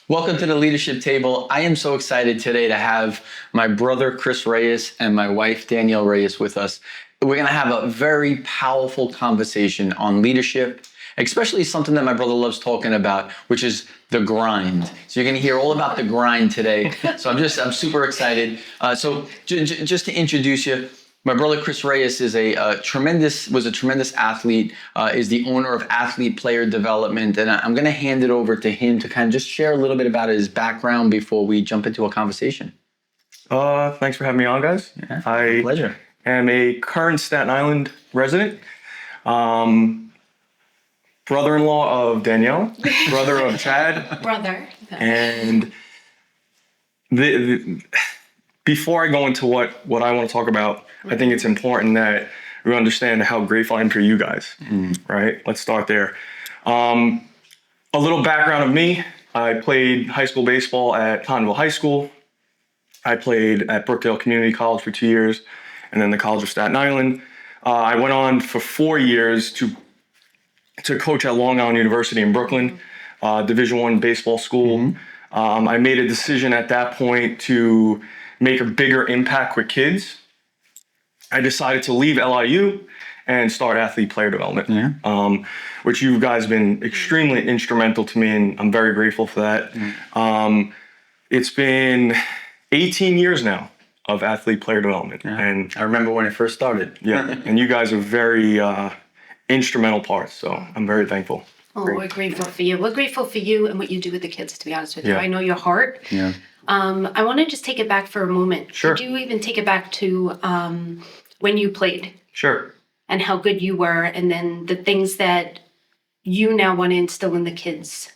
Welcome to the Leadership Table. I am so excited today to have my brother, Chris Reyes, and my wife, Danielle Reyes, with us. We're going to have a very powerful conversation on leadership, especially something that my brother loves talking about, which is the grind. So you're going to hear all about the grind today. So I'm super excited. Just to introduce you, my brother Chris Reyes is was a tremendous athlete, is the owner of Athlete Player Development, and I'm going to hand it over to him to kind of just share a little bit about his background before we jump into a conversation. Thanks for having me on, guys. Yeah, my pleasure. I am a current Staten Island resident, brother-in-law of Danielle, brother of Chad. Brother. And before I go into what I want to talk about, I think it's important that we understand how grateful I am for you guys, right? Let's start there. A little background of me. I played high school baseball at Conville High School. I played at Brookdale Community College for 2 years, and then the College of Staten Island. I went on for 4 years to coach at Long Island University in Brooklyn, Division I baseball school. I made a decision at that point to make a bigger impact with kids. I decided to leave LIU and start Athlete Player Development, which you guys have been extremely instrumental to me, and I'm very grateful for that. It's been 18 years now of Athlete Player Development. Yeah. And I remember when it first started. Yeah, and you guys are very instrumental parts, so I'm very thankful. Oh, we're grateful for you. We're grateful for you and what you do with the kids, to be honest with you. Yeah. I know your heart. Yeah. I want to just take it back for a moment. Sure. Could you even take it back to when you played Sure. and how good you were, and then the things that you now want to instill in the kids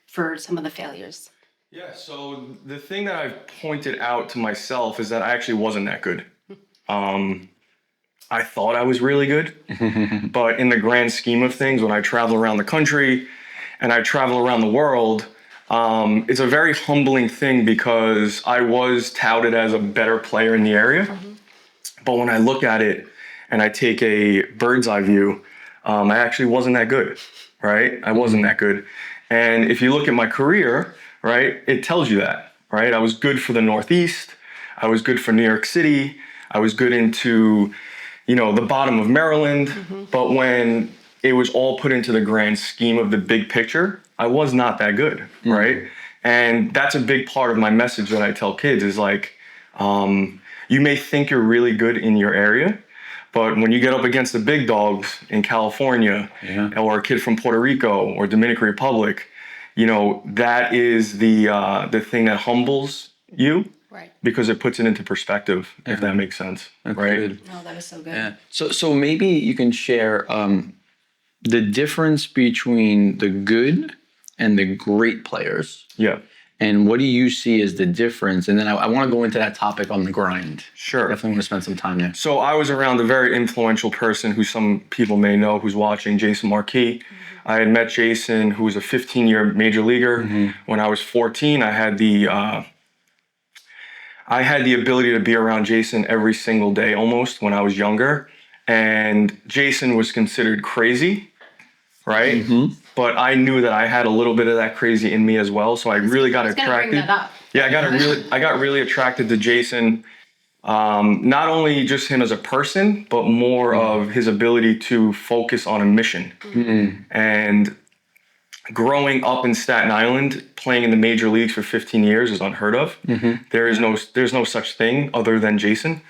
for some of the failures? Yeah, so the thing that I've pointed out to myself is that I actually wasn't that good. I thought I was really good, but in the grand scheme of things, when I travel around the country and I travel around the world, it's a very humbling thing because I was touted as a better player in the area. But when I look at it and I take a bird's eye view, I actually wasn't that good, right? I wasn't that good. And if you look at my career, right, it tells you that, right? I was good for the Northeast. I was good for New York City. I was good into, the bottom of Maryland. But when it was all put into the grand scheme of the big picture, I was not that good, right? And that's a big part of my message that I tell kids is like, you may think you're really good in your area, but when you get up against the big dogs in California or a kid from Puerto Rico or Dominican Republic, that is the thing that humbles you. Right. Because it puts it into perspective, if that makes sense, That's right? good. Oh, that was so good. Yeah. So maybe you can share the difference between the good and the great players. Yeah. And what do you see as the difference? And then I want to go into that topic on the grind. Sure. Definitely want to spend some time there. So I was around a very influential person who some people may know who's watching, Jason Marquis. I had met Jason, who was a 15-year major leaguer. When I was 14, I had the ability to be around Jason every single day almost when I was younger. And Jason was considered crazy, right? But I knew that I had a little bit of that crazy in me as well. So I really got attracted. Bring that up. Yeah, I got really attracted to Jason. Not only just him as a person, but more of his ability to focus on a mission. And growing up in Staten Island, playing in the major leagues for 15 years is unheard of. There's no such thing other than Jason,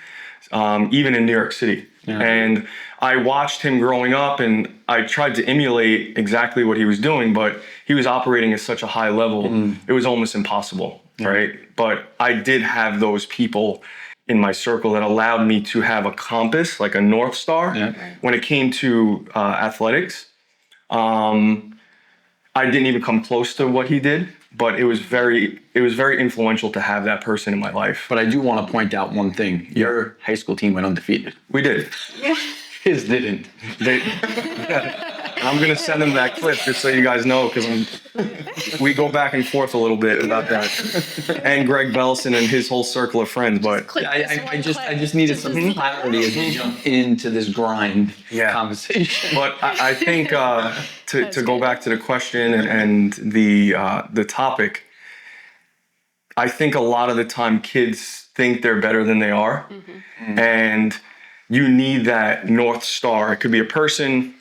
even in New York City. And I watched him growing up, and I tried to emulate exactly what he was doing, but he was operating at such a high level, it was almost impossible, right? But I did have those people in my circle that allowed me to have a compass, like a North Star, when it came to athletics. I didn't even come close to what he did, but it was very influential to have that person in my life. But I do want to point out one thing. Your high school team went undefeated. We did. His didn't. I'm gonna send him that clip just so you guys know, because we go back and forth a little bit about that. And Greg Belson and his whole circle of friends, but I just needed some clarity as we jump into this grind conversation. But I think to go back to the question and the topic, I think a lot of the time kids think they're better than they are, and you need that North Star. It could be a person,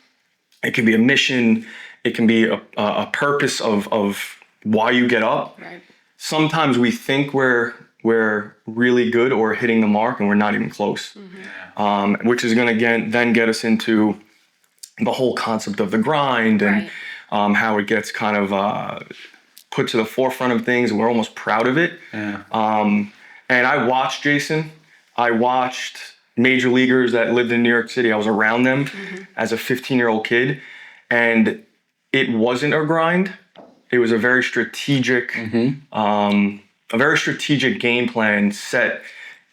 it could be a mission, it can be a purpose of why you get up. Right. Sometimes we think we're really good or hitting the mark, and we're not even close. Which is going to then get us into the whole concept of the grind and how it gets kind of put to the forefront of things, and we're almost proud of it. And I watched Jason. I watched major leaguers that lived in New York City. I was around them as a 15-year-old kid, and it wasn't a grind. It was a very strategic, game plan set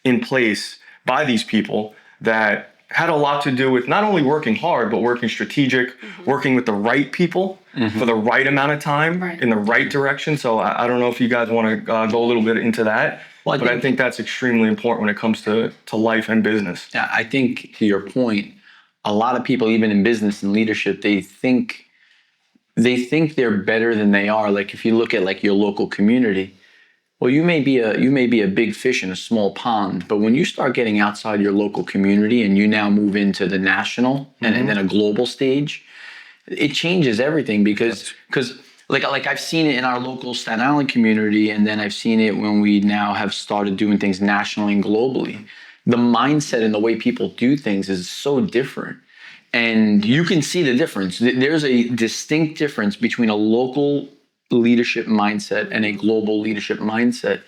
in place by these people that had a lot to do with not only working hard, but working strategic, working with the right people for the right amount of time in the right direction. So I don't know if you guys want to go a little bit into that, but I think that's extremely important when it comes to life and business. Yeah, I think to your point, a lot of people, even in business and leadership, they think they're better than they are. Like if you look at like your local community, well, you may be a big fish in a small pond, but when you start getting outside your local community and you now move into the national and then a global stage, it changes everything because like I've seen it in our local Staten Island community, and then I've seen it when we now have started doing things nationally and globally. The mindset and the way people do things is so different. And you can see the difference. There's a distinct difference between a local leadership mindset and a global leadership mindset.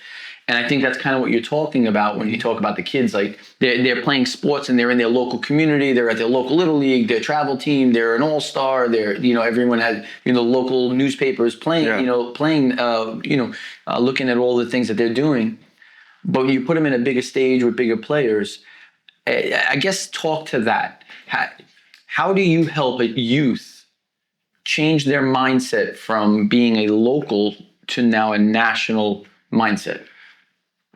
And I think that's kind of what you're talking about when you talk about the kids. Like they're playing sports and they're in their local community. They're at their local little league, their travel team. They're an all-star. They're, everyone has, local newspapers playing, looking at all the things that they're doing. But when you put them in a bigger stage with bigger players, I guess talk to that. How do you help a youth change their mindset from being a local to now a national mindset?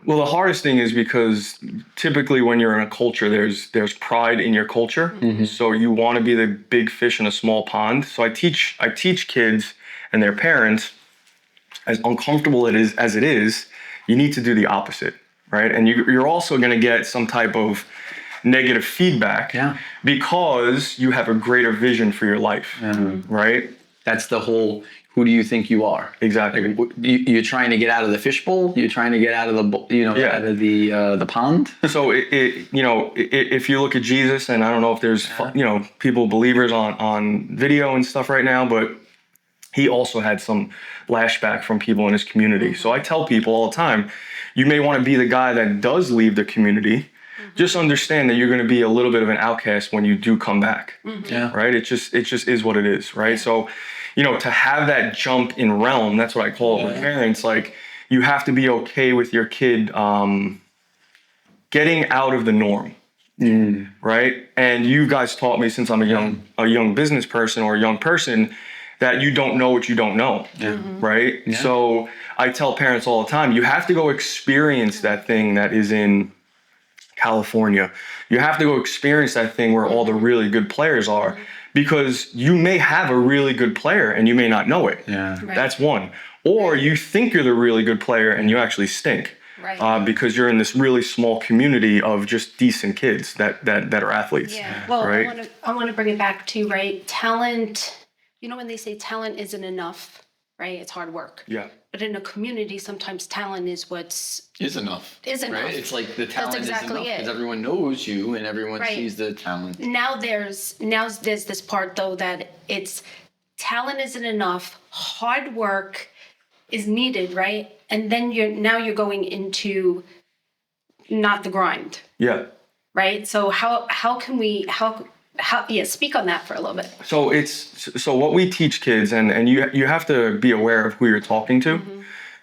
Well, the hardest thing is because typically when you're in a culture, there's pride in your culture. So you want to be the big fish in a small pond. So I teach kids and their parents, as uncomfortable as it is, you need to do the opposite, right? And you're also going to get some type of negative feedback because you have a greater vision for your life, right? That's the whole, who do you think you are? Exactly. Like, you're trying to get out of the fishbowl. You're trying to get out of the, out of the pond. So if you look at Jesus, and I don't know if there's people, believers on video and stuff right now, but he also had some lashback from people in his community. So I tell people all the time, you may want to be the guy that does leave the community. Just understand that you're going to be a little bit of an outcast when you do come back. Right? It just is what it is, right? So, to have that jump in realm, that's what I call it with parents. Like, you have to be okay with your kid getting out of the norm, right? And you guys taught me since I'm a young business person or a young person that you don't know what you don't know, right? Yeah. So I tell parents all the time, you have to go experience that thing that is in California. You have to go experience that thing where all the really good players are, because you may have a really good player and you may not know it. That's one. Or you think you're the really good player and you actually stink. Because you're in this really small community of just decent kids that are athletes. Well, right? I want to bring it back to talent. When they say talent isn't enough, right? It's hard work. But in a community, sometimes talent is is enough. Right? It's like the talent That's exactly is enough it. Because everyone knows you and everyone sees the talent. Now there's this part though that it's talent isn't enough. Hard work is needed, right? And then you're going into not the grind. Right? So how can we speak on that for a little bit. So what we teach kids, and you have to be aware of who you're talking to,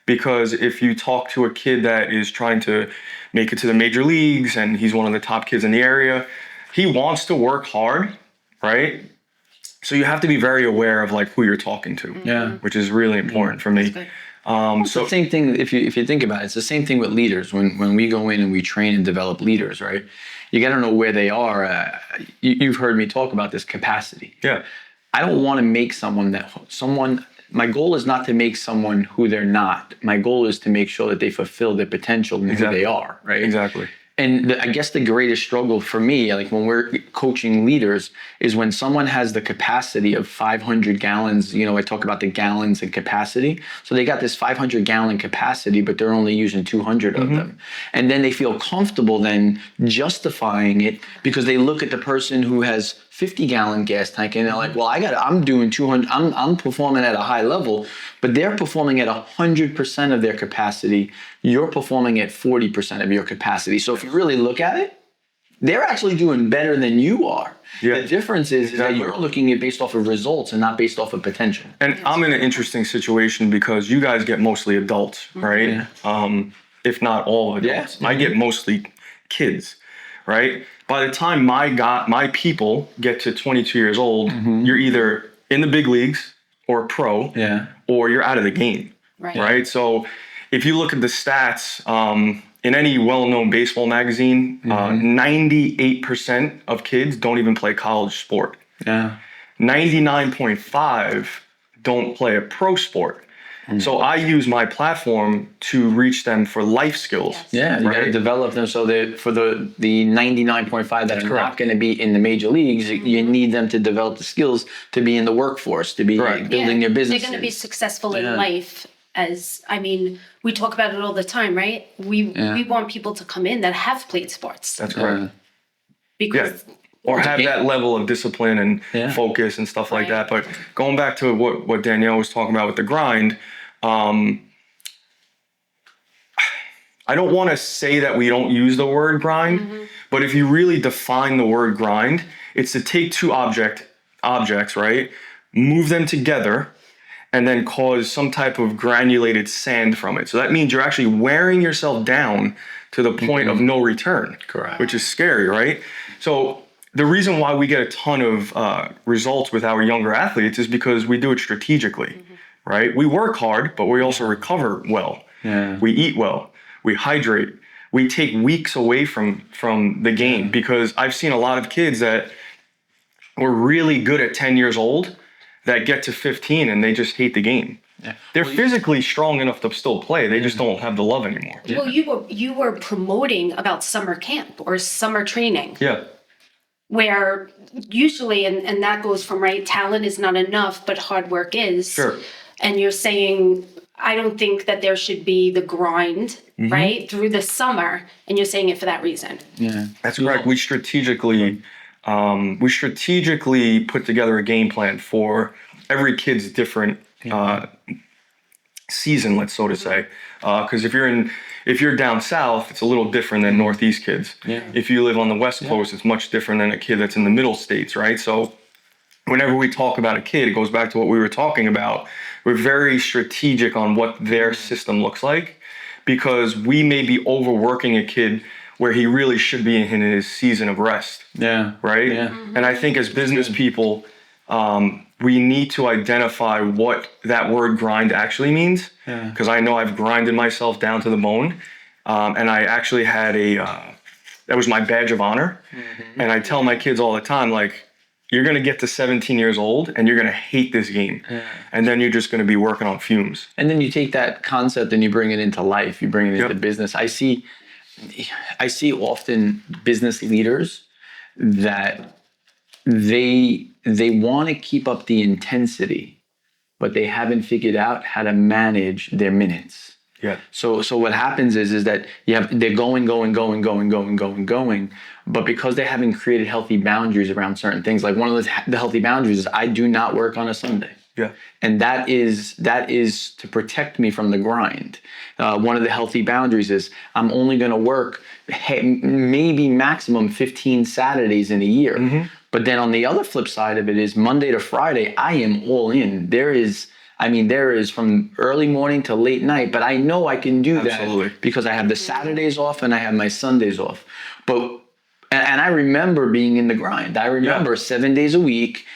because if you talk to a kid that is trying to make it to the major leagues and he's one of the top kids in the area, he wants to work hard, right? So you have to be very aware of like who you're talking to, Yeah. which is really important for me. Good. It's the same thing if you think about it. It's the same thing with leaders. When we go in and we train and develop leaders, right? You got to know where they are. You've heard me talk about this capacity. Yeah, I don't want to make someone. My goal is not to make someone who they're not. My goal is to make sure that they fulfill their potential and who they are. Right. exactly. And I guess the greatest struggle for me, like when we're coaching leaders, is when someone has the capacity of 500 gallons. I talk about the gallons and capacity. So they got this 500-gallon capacity, but they're only using 200 of them. And then they feel comfortable then justifying it because they look at the person who has 50-gallon gas tank and they're like, well, I'm doing 200, I'm performing at a high level, but they're performing at 100% of their capacity. You're performing at 40% of your capacity. So if you really look at it, they're actually doing better than you are. Yeah. The difference is that you're looking at based off of results and not based off of potential. And I'm in an interesting situation because you guys get mostly adults, right? If not all adults. Yeah. I get mostly kids, right? By the time my people get to 22 years old, you're either in the big leagues or pro, or you're out of the game, right? So if you look at the stats, in any well-known baseball magazine, 98% of kids don't even play college sport. 99.5 don't play a pro sport. So I use my platform to reach them for life skills. Yeah, you got to develop them so that for the 99.5 that are not going to be in the major leagues, you need them to develop the skills to be in the workforce, to be building their business. They're going to be successful in life. We talk about it all the time, right? We want people to come in that have played sports. That's correct. Because or have that level of discipline and focus and stuff like that. But going back to what Danielle was talking about with the grind, I don't want to say that we don't use the word grind, but if you really define the word grind, it's to take two objects, right? Move them together and then cause some type of granulated sand from it. So that means you're actually wearing yourself down to the point of no return. Correct. Which is scary, right? So the reason why we get a ton of results with our younger athletes is because we do it strategically, right? We work hard, but we also recover well. We eat well. We hydrate. We take weeks away from the game because I've seen a lot of kids that were really good at 10 years old that get to 15 and they just hate the game. They're physically strong enough to still play. They just don't have the love anymore. Well, you were promoting about summer camp or summer training. Where usually, and that goes from, right, talent is not enough, but hard work is. Sure. And you're saying, I don't think that there should be the grind, right, through the summer. And you're saying it for that reason. That's correct. We strategically put together a game plan for every kid's different season, let's so to say. Because if you're down south, it's a little different than Northeast kids. If you live on the West Coast, it's much different than a kid that's in the middle states, right? So whenever we talk about a kid, it goes back to what we were talking about. We're very strategic on what their system looks like because we may be overworking a kid where he really should be in his season of rest. Right? And I think as business people, we need to identify what that word grind actually means. Because I know I've grinded myself down to the bone. And I actually had that was my badge of honor. And I tell my kids all the time, like, you're going to get to 17 years old and you're going to hate this game. And then you're just going to be working on fumes. And then you take that concept and you bring it into life. You bring it into business. I see often business leaders that they want to keep up the intensity, but they haven't figured out how to manage their minutes. So what happens is that they're going, but because they haven't created healthy boundaries around certain things, like one of the healthy boundaries is I do not work on a Sunday. And that is to protect me from the grind. One of the healthy boundaries is I'm only going to work maybe maximum 15 Saturdays in a year. But then on the other flip side of it is Monday to Friday, I am all in. There is from early morning to late night, but I know I can do that because I have the Saturdays off and I have my Sundays off. And I remember being in the grind. I remember 7 days a week,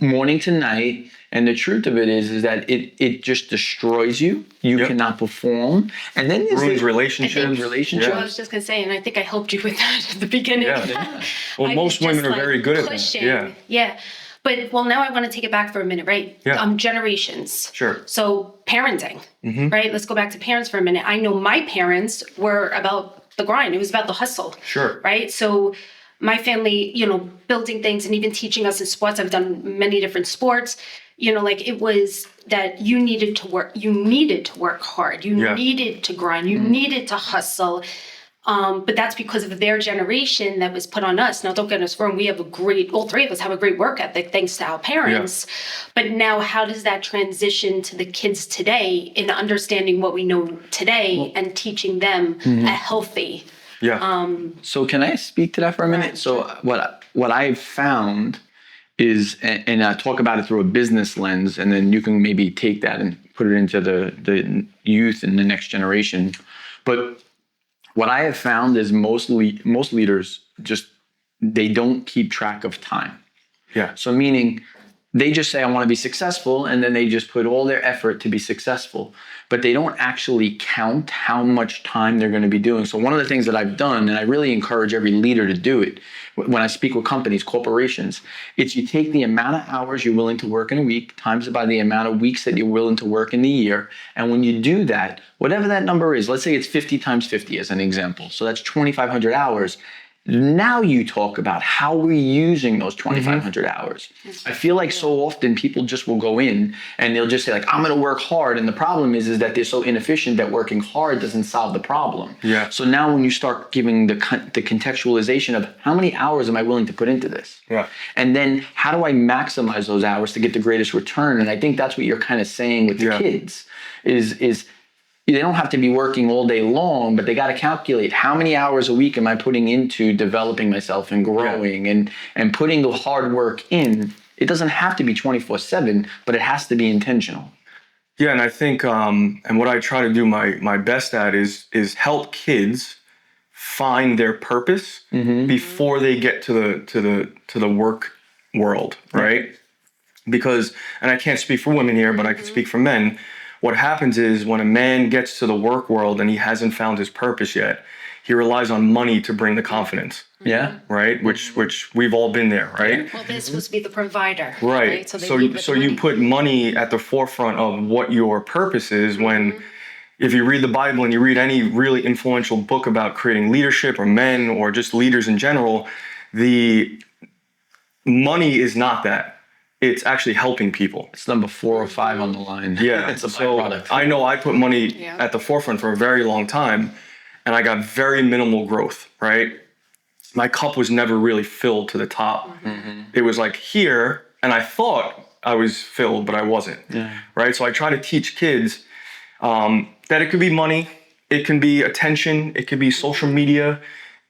morning to night. And the truth of it is that it just destroys you. You Yep. cannot perform. And then there's Ruins the- relationships. relationships. I was just gonna say, and I think I helped you with that at the beginning. Yeah. Well, I most was women just, are very good at that. pushing. Yeah. Yeah. But well, now I want to take it back for a minute, right? Yeah. Generations. Sure. So parenting, right? Let's go back to parents for a minute. I know my parents were about the grind. It was about the hustle. Sure. Right. So my family, building things and even teaching us in sports. I've done many different sports. Like it was that you needed to work. You needed to work hard. You Yeah. needed to grind. You needed to hustle. But that's because of their generation that was put on us. Now, don't get us wrong. We have all three of us have a great work ethic thanks to our parents. But now how does that transition to the kids today in understanding what we know today and teaching them a healthy? Yeah. So can I speak to that for a minute? Right, So what I've found is, and I talk about it through a business lens, and then you can maybe take that and put it into the youth and the next generation. But what I have found is most leaders they don't keep track of time. Yeah. So meaning they just say, I want to be successful, and then they just put all their effort to be successful, but they don't actually count how much time they're going to be doing. So one of the things that I've done, and I really encourage every leader to do it, when I speak with companies, corporations, it's you take the amount of hours you're willing to work in a week, times it by the amount of weeks that you're willing to work in the year. And when you do that, whatever that number is, let's say it's 50 times 50 as an example. So that's 2,500 hours. Now you talk about how we're using those 2,500 hours. I feel like so often people just will go in and they'll just say like, I'm going to work hard. And the problem is that they're so inefficient that working hard doesn't solve the problem. Yeah. So now when you start giving the contextualization of how many hours am I willing to put into this? Yeah. And then how do I maximize those hours to get the greatest return? And I think that's what you're kind of saying with the kids is they don't have to be working all day long, but they got to calculate how many hours a week am I putting into developing myself and growing and putting the hard work in. It doesn't have to be 24/7, but it has to be intentional. Yeah, and I think, and what I try to do my best at is help kids find their purpose before they get to the work world, right? Because, and I can't speak for women here, but I can speak for men. What happens is when a man gets to the work world and he hasn't found his purpose yet, he relies on money to bring the confidence. Yeah. Right? Which we've all been there, right? Well, they're supposed to be the provider. Right. So, they So lead with you money. put money at the forefront of what your purpose is when if you read the Bible and you read any really influential book about creating leadership or men or just leaders in general, the money is not that. It's actually helping people. It's number 4 or 5 on the line. Yeah. It's a so byproduct. I know I put money at the forefront for a very long time and I got very minimal growth, right? My cup was never really filled to the top. It was like here, and I thought I was filled, but I wasn't, right? So I try to teach kids that it could be money, it can be attention, it could be social media,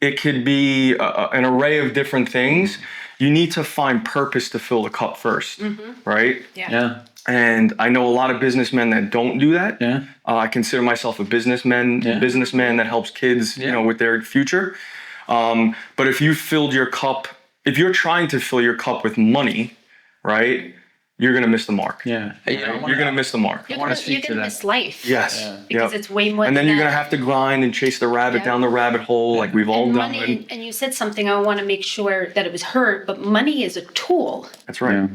it could be an array of different things. You need to find purpose to fill the cup first, right? Yeah. And I know a lot of businessmen that don't do that. Yeah. I consider myself a businessman that helps kids, with their future. But if you filled your cup, if you're trying to fill your cup with money, right, you're gonna miss the mark. Yeah. You're gonna miss the mark. You're wanna gonna speak to that. miss life. Yes. Because it's way more And then than you're that. gonna have to grind and chase the rabbit down the rabbit hole like we've all done. Money, and you said something, I want to make sure that it was heard, but money is a tool. That's right. Yeah.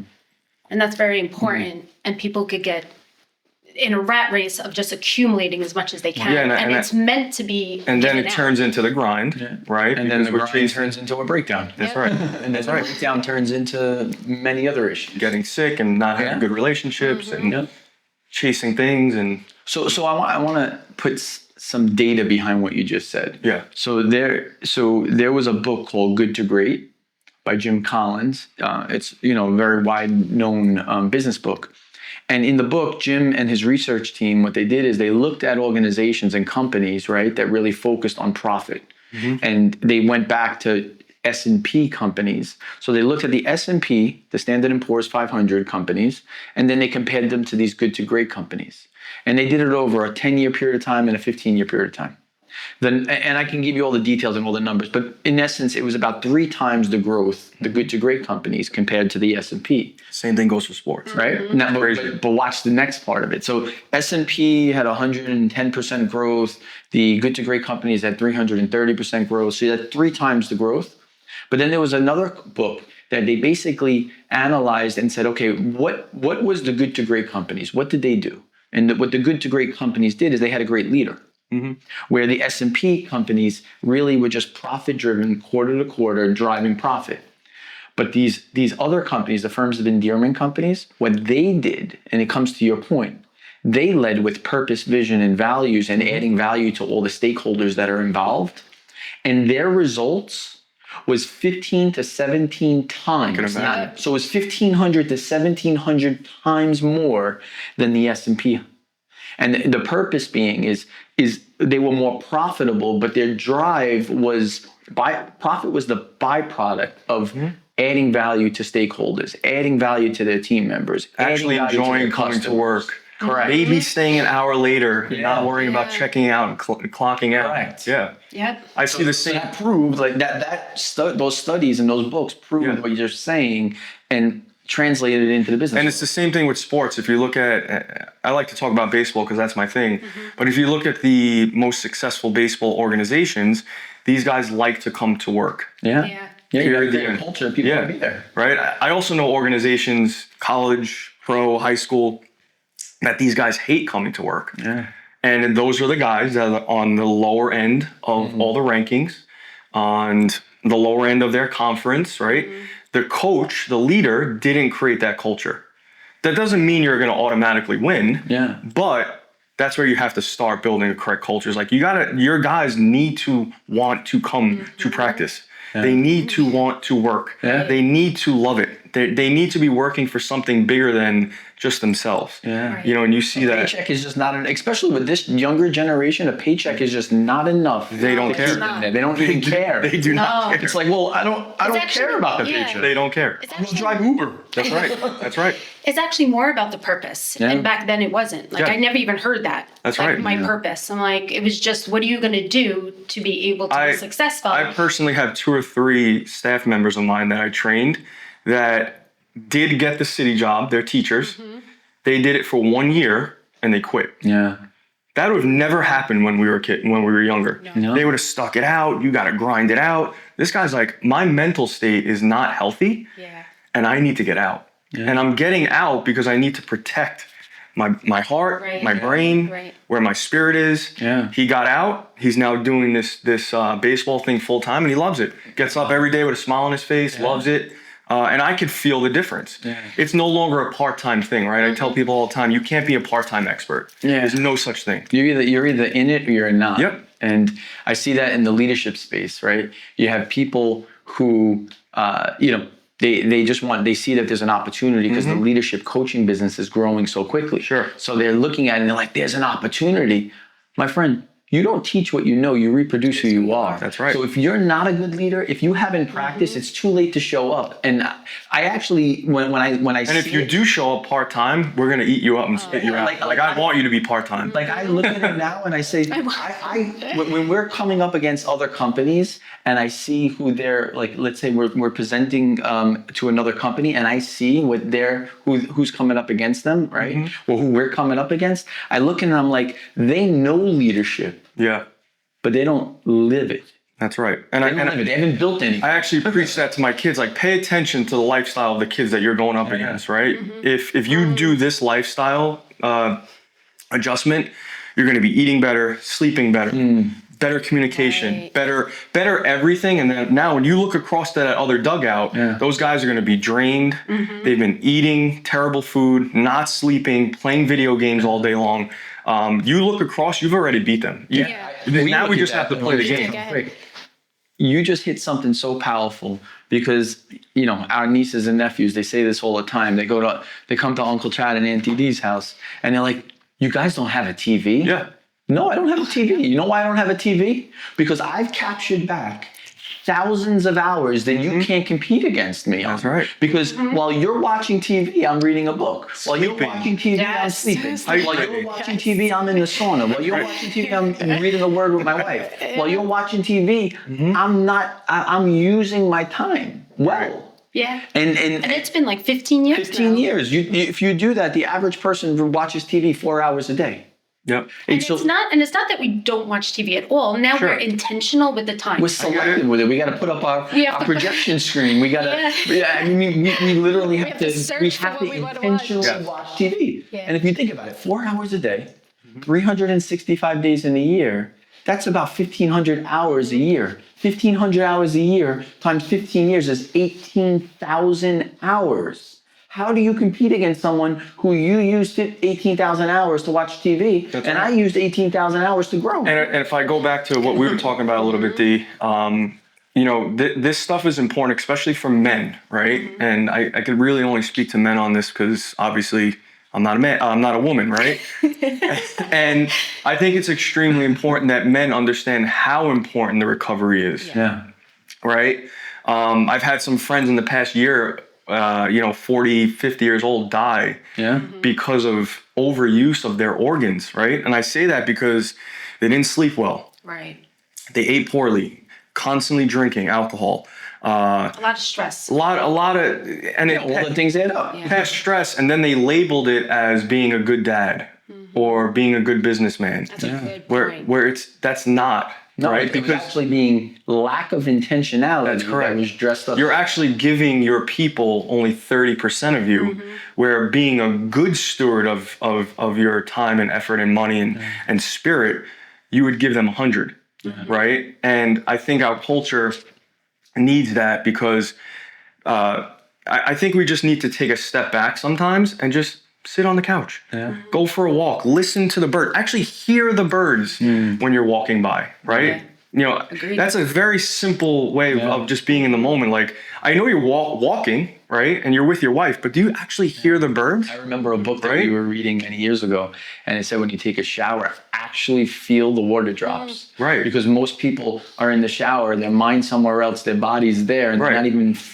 And that's very important. And people could get in a rat race of just accumulating as much as they can. Yeah, and it's meant to be. And then given it out. turns into the grind, right? And then the Because we're grind turns into a breakdown. That's right. And then the breakdown turns into many other issues. Getting sick and not having good relationships and chasing things and So I want to put some data behind what you just said. Yeah. So there was a book called Good to Great by Jim Collins. It's a very wide known business book. And in the book, Jim and his research team, what they did is they looked at organizations and companies, right, that really focused on profit. And they went back to S&P companies. So they looked at the S&P, the Standard & Poor's 500 companies, and then they compared them to these good to great companies. And they did it over a 10-year period of time and a 15-year period of time. Then, and I can give you all the details and all the numbers, but in essence, it was about 3 times the growth, the good to great companies compared to the S&P. Same thing goes for sports. Right? Now, but watch the next part of it. So S&P had 110% growth. The good to great companies had 330% growth. So you had 3 times the growth. But then there was another book that they basically analyzed and said, okay, what was the good to great companies? What did they do? And what the good to great companies did is they had a great leader. Where the S&P companies really were just profit driven, quarter to quarter, driving profit. But these other companies, the firms of endearment companies, what they did, and it comes to your point, they led with purpose, vision, and values and adding value to all the stakeholders that are involved. And their results was 15 to 17 times. So it was 1,500 to 1,700 times more than the S&P. And the purpose being is they were more profitable, but their drive was profit was the byproduct of adding value to stakeholders, adding value to their team members, actually enjoying coming to work. Correct. Maybe staying an hour later, not worrying about checking out and clocking out. Correct. Yeah. Yep. I see the same. That proved like those studies and those books proved what you're saying and translated it into the business. And it's the same thing with sports. If you look at, I like to talk about baseball because that's my thing. But if you look at the most successful baseball organizations, these guys like to come to work. Yeah, you got a Period. great culture. People want to be there. Right. I also know organizations, college, pro, high school, that these guys hate coming to work. Yeah. And those are the guys that are on the lower end of all the rankings, on the lower end of their conference, right? The coach, the leader, didn't create that culture. That doesn't mean you're going to automatically win. Yeah. But that's where you have to start building the correct cultures. Like your guys need to want to come to practice. They need to want to work. They need to love it. They need to be working for something bigger than just themselves. Yeah. You know, and you see that. Paycheck is just not especially with this younger generation, a paycheck is just not enough. They don't care. They don't even care. They do not care. It's like, well, I don't care about the paycheck. They don't care. It's I'm gonna actually, drive Uber. That's right. That's right. it's actually more about the purpose. Yeah. And back then it wasn't. Like Yeah. I never even heard that. That's like, right. My purpose. I'm like, it was just, what are you going to do to be able to be successful? I personally have 2 or 3 staff members of mine that I trained that did get the city job. They're teachers. They did it for 1 year and they quit. Yeah. That would have never happened when we were younger. No. They would have stuck it out. You got to grind it out. This guy's like, my mental state is not healthy and I need to get out. And I'm getting out because I need to protect my heart, my brain, where my spirit is. Yeah. He got out. He's now doing this baseball thing full time and he loves it. Gets up every day with a smile on his face, loves it. And I could feel the difference. It's no longer a part-time thing, right? I tell people all the time, you can't be a part-time expert. There's no such thing. You're either in it or you're not. Yep. And I see that in the leadership space, right? You have people who, they see that there's an opportunity because the leadership coaching business is growing so quickly. Sure. So they're looking at it and they're like, there's an opportunity. My friend, you don't teach what you know, you reproduce who you are. That's right. So if you're not a good leader, if you haven't practiced, it's too late to show up. And I actually, when I And see if you it, do show up part-time, we're going to eat you up and spit you out. Like I want you to be part-time. like I look at it now and I say, when we're coming up against other companies and I see who they're like, let's say we're presenting to another company and I see what who's coming up against them, right? Or who we're coming up against. I look and I'm like, they know leadership, Yeah. but they don't live it. That's right. And They don't live it. They haven't built anything. I actually preach that to my kids, like pay attention to the lifestyle of the kids that you're going up against, right? If you do this lifestyle adjustment, you're going to be eating better, sleeping better, better communication, better everything. And then now when you look across that other dugout, those guys are going to be drained. They've been eating terrible food, not sleeping, playing video games all day long. You look across, you've already beat them. Now we just have to play the game. You just hit something so powerful because, our nieces and nephews, they say this all the time. They come to Uncle Chad and Auntie Dee's house and they're like, you guys don't have a TV? Yeah. No, I don't have a TV. You know why I don't have a TV? Because I've captured back thousands of hours, then you can't compete against me. That's right. Because while you're watching TV, I'm reading a book. While you're Sleeping. watching TV, I'm Yes. sleeping. Hydrating. While you're watching TV, I'm in the sauna. While you're watching TV, I'm reading a word with my wife. While you're watching TV, I'm using my time well. Yeah. And it's been like 15 years 15 now. years. If you do that, the average person watches TV 4 hours a day. Yep. And it's not that we don't watch TV at all. Now Sure. we're intentional with the time. We're selective with it. We got to put up our projection screen. We got to. Yeah. I mean, we literally have to. search We for have what to we wanna intentionally watch TV. Yeah. And if you think about it, 4 hours a day, 365 days in a year. That's about 1,500 hours a year. 1,500 hours a year times 15 years is 18,000 hours. How do you compete against someone who you used 18,000 hours to watch TV, That's and right. I used 18,000 hours to grow? And if I go back to what we were talking about a little bit, D, this stuff is important, especially for men, right? And I could really only speak to men on this because obviously I'm not a man, I'm not a woman, right? And I think it's extremely important that men understand how important the recovery is, Yeah. right? I've had some friends in the past year, 40, 50 years old die Yeah. because of overuse of their organs, right? And I say that because they didn't sleep well. Right. They ate poorly, constantly drinking alcohol. A lot of stress. A lot of, and All the things add up. Yeah. past stress, and then they labeled it as being a good dad or being a good businessman. That's a good point. Where that's not No, right, it was because actually being lack of intentionality. That's correct. That was dressed up. you're actually giving your people only 30% of you, where being a good steward of your time and effort and money and spirit, you would give them 100, right? And I think our culture needs that because I think we just need to take a step back sometimes and just sit on the couch, go for a walk, listen to the bird, actually hear the birds when you're walking by, right? Yeah. Agreed. That's a very simple way of just being in the moment. Like, I know you're walking, right? And you're with your wife, but do you actually hear the birds? I remember a book that Right? we were reading many years ago, and it said when you take a shower, actually feel the water drops. Right. Because most people are in the shower, their mind somewhere else, their body's there, and Right.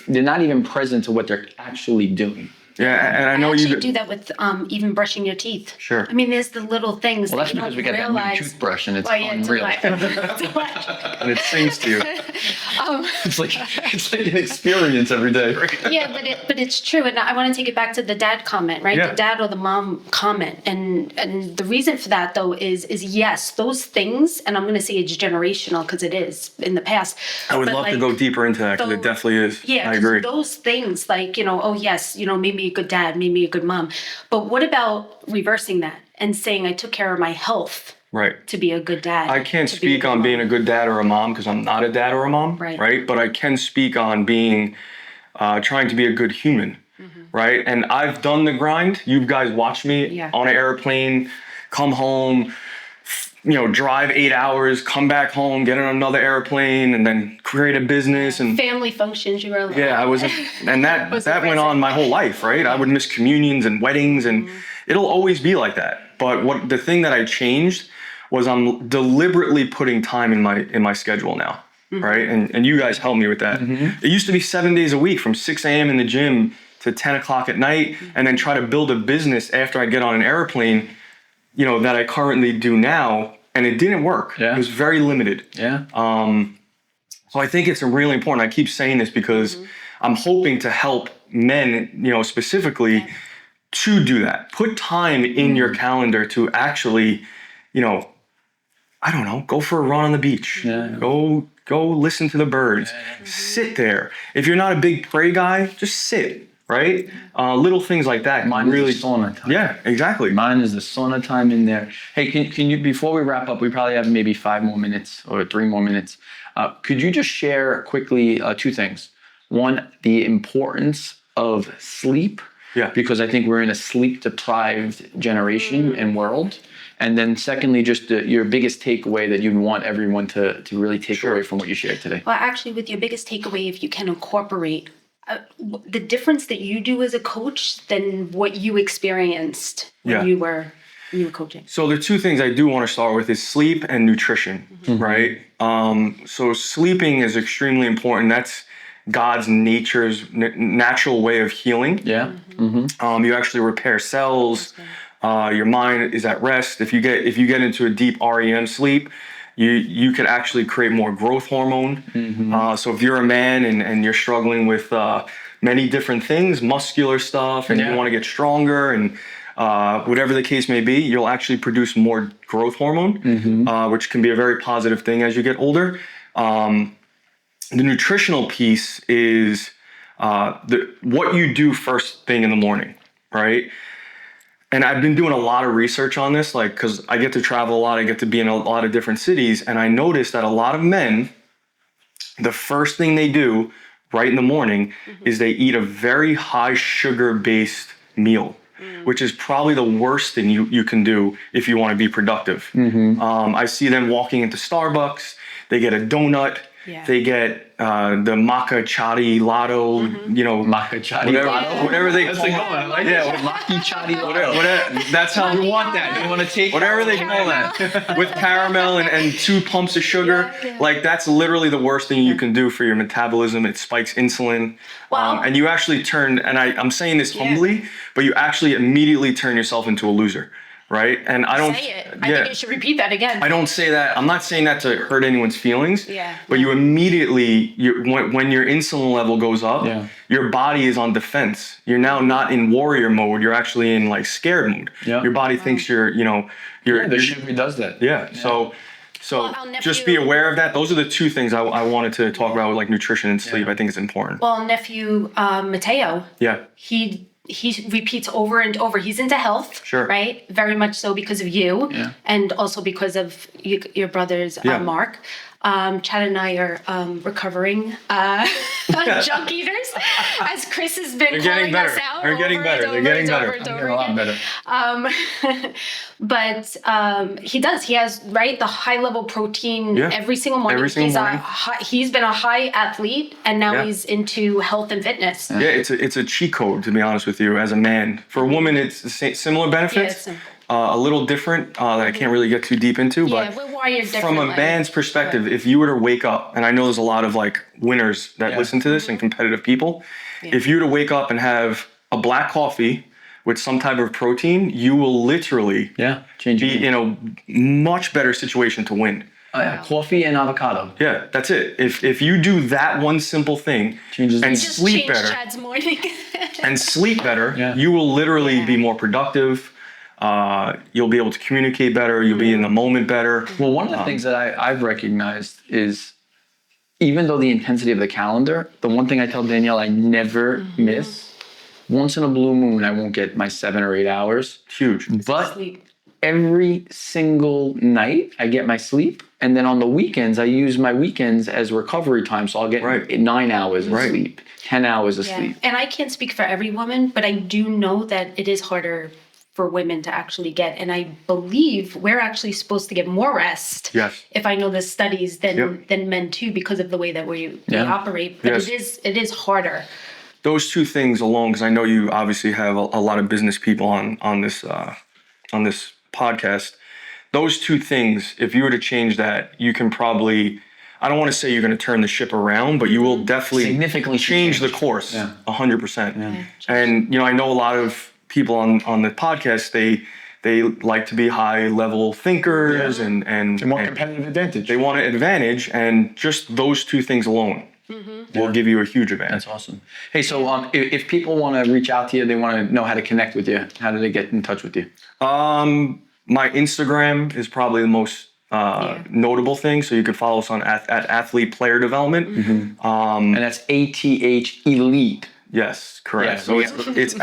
they're not even present to what they're actually doing. Yeah, and I know I actually you do that with even brushing your teeth. Sure. I mean, there's the little things. Well, that's that you because we don't got that new realize. toothbrush, and it's Well, yeah, it's a unreal. lot. and it sings to you. It's like an experience every day. Yeah, but it's true, and I want to take it back to the dad comment, right? Yeah. The dad or the mom comment, and the reason for that though is yes, those things, and I'm going to say it's generational because it is in the past. I would but, love to like, go deeper into that because it those- definitely is. Yeah, I 'cause agree. those things like, oh yes, made me a good dad, made me a good mom. But what about reversing that and saying I took care of my health Right. to be a good dad? I can't to be a speak good on mom? being a good dad or a mom because I'm not a dad or a mom, Right. But I can speak on being, trying to be a good human, right? And I've done the grind. You guys watch me Yeah. on an airplane, come home, drive 8 hours, come back home, get on another airplane, and then create a business and. Family functions, you were like, Yeah, I was, and that went on my whole life, right? I would miss communions and weddings, and it'll always be like that. But the thing that I changed was I'm deliberately putting time in my schedule now, right? And you guys helped me with that. It used to be 7 days a week, from 6 a.m. in the gym to 10 o'clock at night, and then try to build a business after I get on an airplane, that I currently do now, and it didn't work. Yeah. It was very limited. Yeah. So I think it's really important. I keep saying this because I'm hoping to help men, specifically to do that. Put time in your calendar to actually, I don't know, go for a run on the beach. Yeah. Go listen to the birds. Sit there. If you're not a big pray guy, just sit, right? Little things like that. can Mine really is the sauna time. Yeah, exactly. Mine is the sauna time in there. Hey, can you, before we wrap up, we probably have maybe 5 more minutes or 3 more minutes. Could you just share quickly 2 things? One, the importance of sleep. Yeah. Because I think we're in a sleep-deprived generation and world. And then secondly, just your biggest takeaway that you'd want everyone to really take away from what you shared today. Well, actually, with your biggest takeaway, if you can incorporate the difference that you do as a coach than what you experienced when Yeah. you were you were coaching? So the two things I do want to start with is sleep and nutrition, right? So sleeping is extremely important. That's God's natural way of healing. Yeah. You actually repair cells. Your mind is at rest. If you get into a deep REM sleep, you could actually create more growth hormone. So if you're a man and you're struggling with many different things, muscular stuff, and you want to get stronger and whatever the case may be, you'll actually produce more growth hormone, which can be a very positive thing as you get older. The nutritional piece is what you do first thing in the morning, right? And I've been doing a lot of research on this, like, because I get to travel a lot, I get to be in a lot of different cities, and I noticed that a lot of men, the first thing they do right in the morning is they eat a very high sugar-based meal, which is probably the worst thing you can do if you want to be productive. I see them walking into Starbucks, they get a donut, they get the maca chatti lotto, Maca chatti lotto. whatever they call it. Maca chatti lotto. That's how You want that? You want to take whatever they call that with caramel and 2 pumps of sugar. Like, that's literally the worst thing you can do for your metabolism. It spikes insulin. Wow. And you actually turn, and I'm saying this humbly, but you actually immediately turn yourself into a loser. Right? And I don't Say it. I think you should repeat that again. I don't say that. I'm not saying that to hurt anyone's feelings. Yeah. But you immediately, when your insulin level goes up, your body is on defense. You're now not in warrior mode. You're actually in like scared mode. Yeah. Your body thinks The sugar does that. Yeah. So just be aware of that. Those are the two things I wanted to talk about with like nutrition and sleep. I think it's important. Well, nephew Mateo. Yeah. He repeats over and over. He's into health, Sure. right? Very much so because of you, and also because of your brothers, Mark. Chad and I are recovering junk eaters, as Chris has been calling us out. They're getting better. They're getting better. A lot better. But he does. He has the high level protein every single morning. He's been a high athlete, and now he's into health and fitness. Yeah, it's a cheat code, to be honest with you. As a man, for a woman, it's the similar benefits. A little different that I can't really get too deep into, but we're wired differently. From a man's perspective, if you were to wake up, and I know there's a lot of like winners that listen to this and competitive people, if you were to wake up and have a black coffee with some type of protein, you will literally be in a much better situation to win. Coffee and avocado. Yeah, that's it. If you do that one simple thing and sleep better, Chad's morning. and sleep better, you will literally be more productive. You'll be able to communicate better. You'll be in the moment better. Well, one of the things that I've recognized is, even though the intensity of the calendar, the one thing I tell Danielle I never miss, once in a blue moon, I won't get my 7 or 8 hours. Huge. But every single night I get my sleep. And then on the weekends, I use my weekends as recovery time. So I'll get 9 hours of sleep, 10 hours of sleep. And I can't speak for every woman, but I do know that it is harder for women to actually get, and I believe we're actually supposed to get more rest. Yes. If I know the studies than men too, because of the way that we operate. But it is harder. Those two things alone, because I know you obviously have a lot of business people on this podcast. Those two things, if you were to change that, you can probably, I don't want to say you're going to turn the ship around, but you will definitely significantly change the course 100%. And I know a lot of people on the podcast, they like to be high level thinkers and more competitive advantage. They want an advantage, and just those two things alone will give you a huge advantage. That's awesome. Hey, so if people want to reach out to you, they want to know how to connect with you, how do they get in touch with you? My Instagram is probably the most notable thing, so you can follow us on at Athlete Player Development. And that's ATH Elite. Yes, correct. Yeah, so it's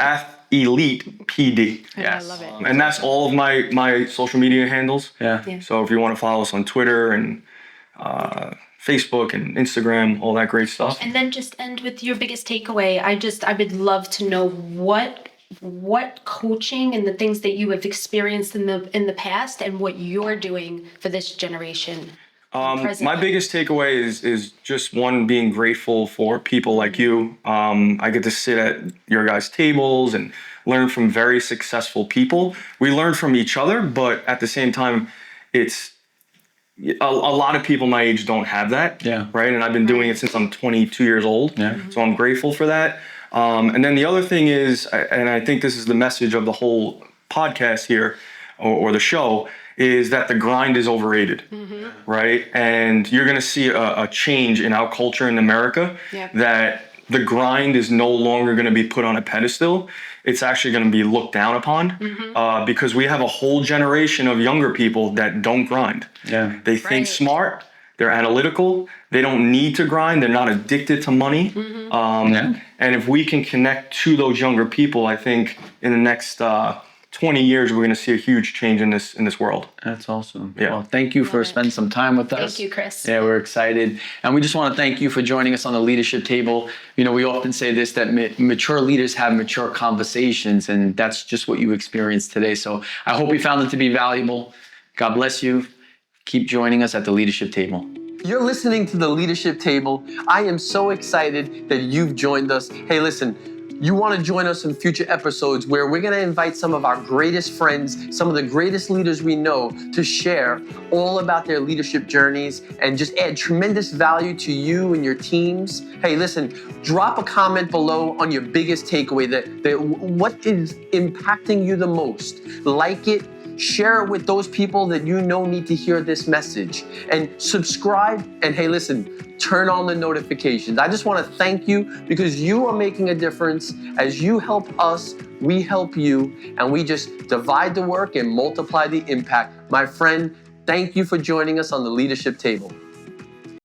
Elite PD. Yes. I love it. And that's all of my social media handles. Yeah. So if you want to follow us on Twitter and Facebook and Instagram, all that great stuff. And then just end with your biggest takeaway. I would love to know what coaching and the things that you have experienced in the past and what you're doing for this generation. My biggest takeaway is just one, being grateful for people like you. I get to sit at your guys' tables and learn from very successful people. We learn from each other, but at the same time, it's a lot of people my age don't have that. Yeah. Right. And I've been doing it since I'm 22 years old. Yeah. So I'm grateful for that. And then the other thing is, and I think this is the message of the whole podcast here, or the show, is that the grind is overrated, right? And you're going to see a change in our culture in America, that the grind is no longer going to be put on a pedestal. It's actually going to be looked down upon, because we have a whole generation of younger people that don't grind. Yeah. They think smart. They're analytical. They don't need to grind. They're not addicted to money. And if we can connect to those younger people, I think in the next 20 years, we're going to see a huge change in this world. That's awesome. Yeah. Well, thank you for spending some time with us. Thank you, Chris. Yeah, we're excited. And we just want to thank you for joining us on the leadership table. You know, we often say this, that mature leaders have mature conversations, and that's just what you experienced today. So I hope you found it to be valuable. God bless you. Keep joining us at the leadership table. You're listening to the leadership table. I am so excited that you've joined us. Hey, listen, you want to join us in future episodes where we're going to invite some of our greatest friends, some of the greatest leaders we know, to share all about their leadership journeys and just add tremendous value to you and your teams. Hey, listen, drop a comment below on your biggest takeaway, that what is impacting you the most. Like it. Share it with those people that you know need to hear this message. And subscribe, and hey, listen, turn on the notifications. I just want to thank you, because you are making a difference. As you help us, we help you, and we just divide the work and multiply the impact. My friend, thank you for joining us on the leadership table.